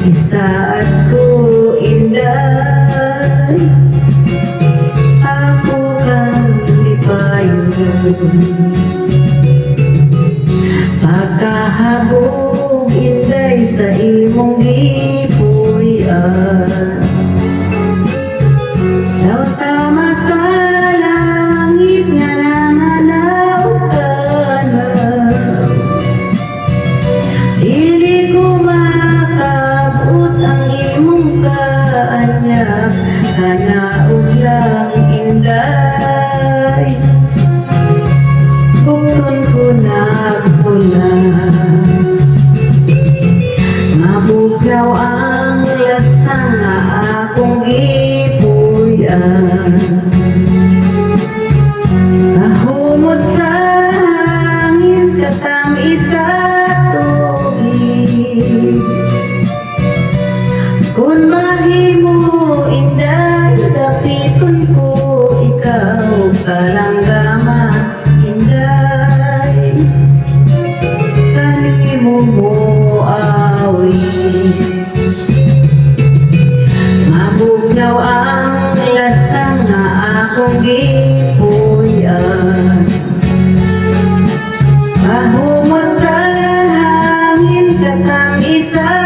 isa't ko inday, ako kang lipayon. Pagkahabog inday sa imong gipuy-an, daw sama sa langit nga nangalaw ka na. Dili ko makabot ang imong kaanyap, hanaog lang inday, bukton ko na pula. Mabugnaw ang lasang nga akong gipuy-an, kahumot sa hangin katamis sa tubig. Kung mahimo inday, dapiton ko ikaw kalanggama inday, kanimo mo awi. Mabugnaw ang lasang nga akong gipuy-an, kahumot sa hangin katamis sa